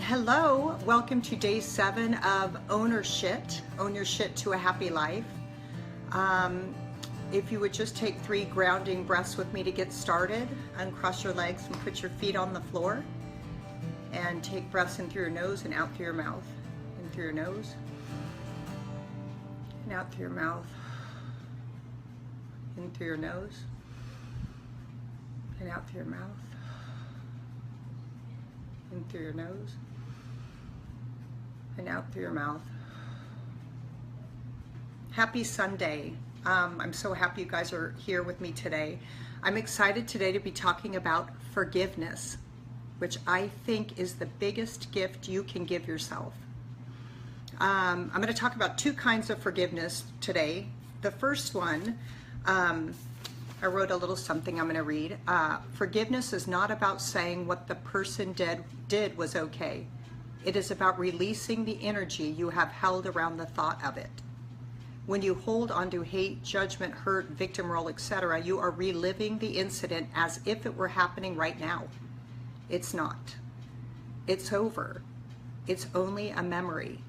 Hello, welcome to day 7 of Own Your Shit to a Happy Life. If you would just take 3 grounding breaths with me to get started, uncross your legs and put your feet on the floor, and take breaths in through your nose and out through your mouth. In through your nose and out through your mouth. In through your nose and out through your mouth. In through your nose and out through your mouth. Happy Sunday. I'm so happy you guys are here with me today. I'm excited today to be talking about forgiveness, which I think is the biggest gift you can give yourself. I'm going to talk about 2 kinds of forgiveness today. The first one, I wrote a little something I'm going to read. Forgiveness is not about saying what the person did was okay. It is about releasing the energy you have held around the thought of it. When you hold onto hate, judgment, hurt, victim role, etc., you are reliving the incident as if it were happening right now. It's not. It's over. It's only a memory.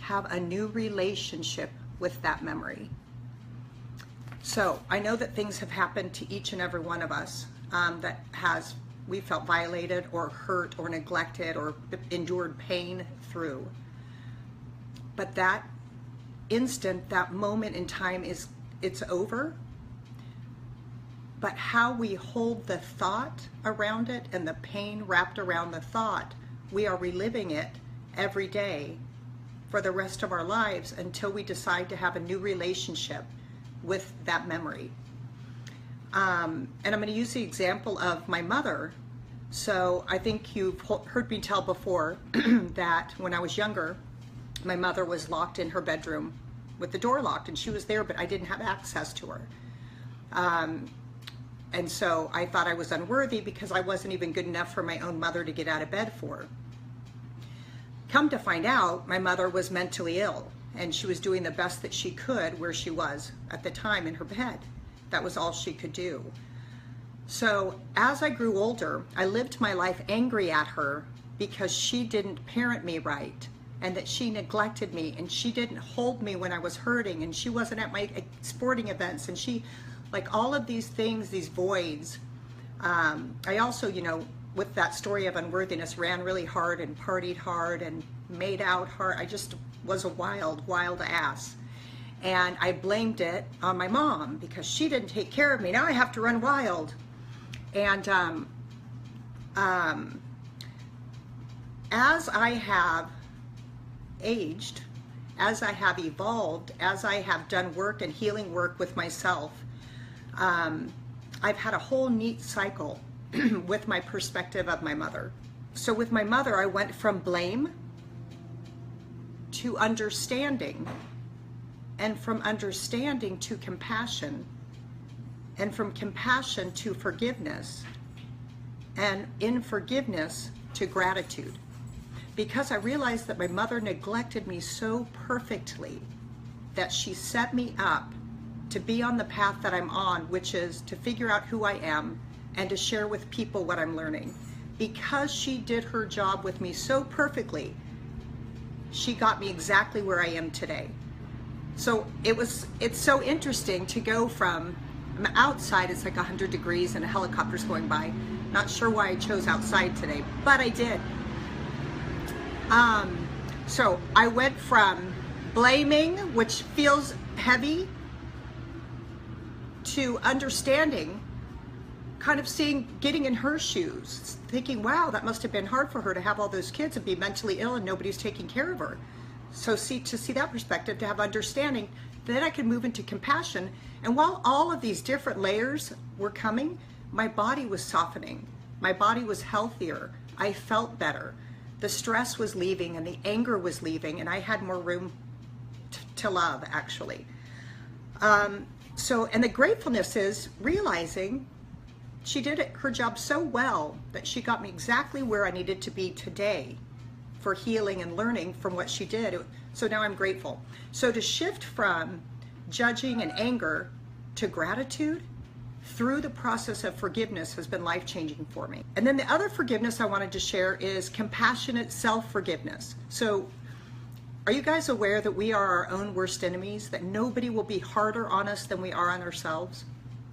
Have a new relationship with that memory. So I know that things have happened to each and every one of us we felt violated or hurt or neglected or endured pain through. But that instant, that moment in time it's over. But how we hold the thought around it and the pain wrapped around the thought, we are reliving it every day for the rest of our lives until we decide to have a new relationship with that memory. And I'm going to use the example of my mother. So I think you've heard me tell before that when I was younger, my mother was locked in her bedroom with the door locked, and she was there, but I didn't have access to her. And so I thought I was unworthy because I wasn't even good enough for my own mother to get out of bed for. Come to find out, my mother was mentally ill, and she was doing the best that she could where she was at the time in her bed. That was all she could do. So as I grew older, I lived my life angry at her because she didn't parent me right, and that she neglected me, and she didn't hold me when I was hurting, and she wasn't at my sporting events, and she, like all of these things, these voids. I also, with that story of unworthiness, ran really hard and partied hard and made out hard. I just was a wild, wild ass. And I blamed it on my mom because she didn't take care of me. Now I have to run wild. And as I have aged, as I have evolved, as I have done work and healing work with myself, I've had a whole neat cycle with my perspective of my mother. So with my mother, I went from blame to understanding, and from understanding to compassion, and from compassion to forgiveness, and in forgiveness to gratitude. Because I realized that my mother neglected me so perfectly that she set me up to be on the path that I'm on, which is to figure out who I am and to share with people what I'm learning. Because she did her job with me so perfectly, she got me exactly where I am today. So it's so interesting to go from, I'm outside, it's like 100 degrees and a helicopter's going by. Not sure why I chose outside today, but I did. So I went from blaming, which feels heavy, to understanding, kind of getting in her shoes, thinking, wow, that must have been hard for her to have all those kids and be mentally ill and nobody's taking care of her. So to see that perspective, to have understanding, then I could move into compassion. And while all of these different layers were coming, my body was softening. My body was healthier. I felt better. The stress was leaving and the anger was leaving, and I had more room to love, actually. And the gratefulness is realizing she did her job so well that she got me exactly where I needed to be today for healing and learning from what she did. So now I'm grateful. So to shift from judging and anger to gratitude through the process of forgiveness has been life-changing for me. And then the other forgiveness I wanted to share is compassionate self-forgiveness. So are you guys aware that we are our own worst enemies, that nobody will be harder on us than we are on ourselves?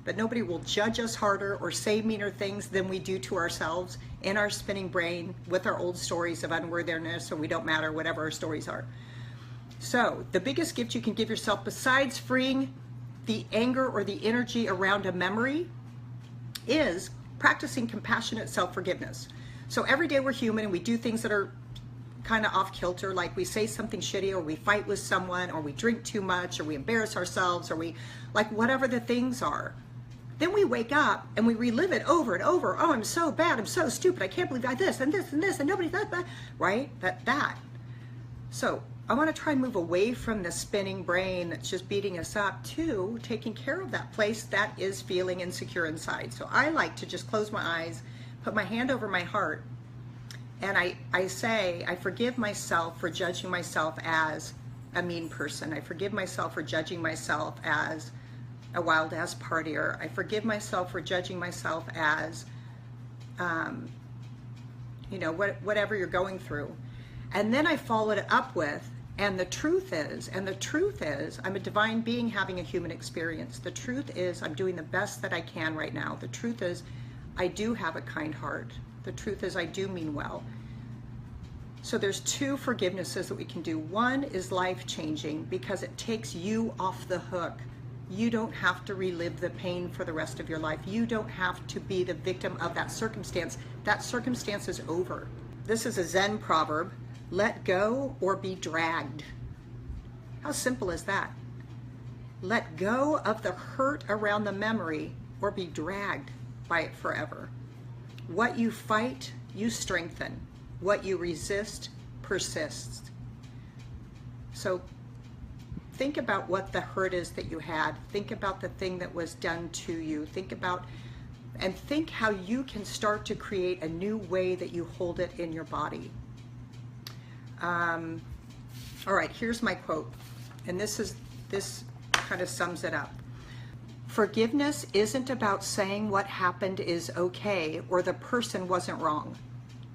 That nobody will judge us harder or say meaner things than we do to ourselves in our spinning brain with our old stories of unworthiness or we don't matter, whatever our stories are. So the biggest gift you can give yourself, besides freeing the anger or the energy around a memory, is practicing compassionate self-forgiveness. So every day we're human and we do things that are kind of off kilter, like we say something shitty, or we fight with someone, or we drink too much, or we embarrass ourselves, or we, like, whatever the things are. Then we wake up and we relive it over and over. Oh, I'm so bad, I'm so stupid, I can't believe I this and this and this and nobody does that, right? That. So I want to try and move away from the spinning brain that's just beating us up to taking care of that place that is feeling insecure inside. So I like to just close my eyes, put my hand over my heart, and I say, I forgive myself for judging myself as a mean person. I forgive myself for judging myself as a wild ass partier. I forgive myself for judging myself as, you know, whatever you're going through. And then I follow it up with, and the truth is, I'm a divine being having a human experience. The truth is, I'm doing the best that I can right now. The truth is, I do have a kind heart. The truth is, I do mean well. So there's two forgivenesses that we can do. One is life-changing because it takes you off the hook. You don't have to relive the pain for the rest of your life. You don't have to be the victim of that circumstance. That circumstance is over. This is a Zen proverb: let go or be dragged. How simple is that? Let go of the hurt around the memory or be dragged by it forever. What you fight, you strengthen. What you resist, persists. So think about what the hurt is that you had. Think about the thing that was done to you. Think about, and think how you can start to create a new way that you hold it in your body. All right, here's my quote, and this kind of sums it up. Forgiveness isn't about saying what happened is okay or the person wasn't wrong.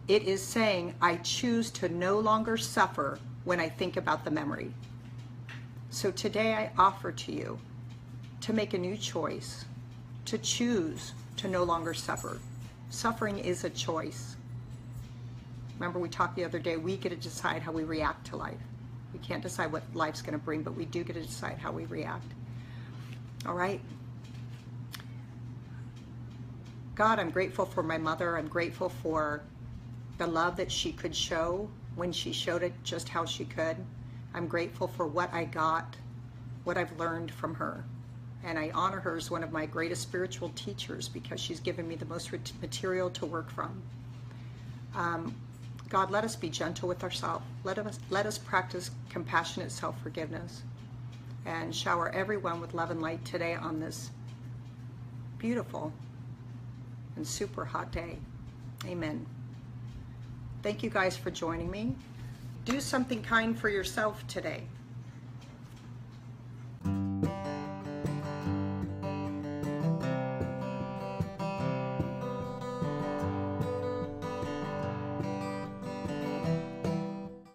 It is saying I choose to no longer suffer when I think about the memory. So today I offer to you to make a new choice, to choose to no longer suffer. Suffering is a choice. Remember, we talked the other day, we get to decide how we react to life. We can't decide what life's going to bring, but we do get to decide how we react. All right? God, I'm grateful for my mother. I'm grateful for the love that she could show when she showed it just how she could. I'm grateful for what I got, what I've learned from her. And I honor her as one of my greatest spiritual teachers because she's given me the most material to work from. God, let us be gentle with ourselves. Let us practice compassionate self-forgiveness and shower everyone with love and light today on this beautiful and super hot day. Amen. Thank you guys for joining me. Do something kind for yourself today.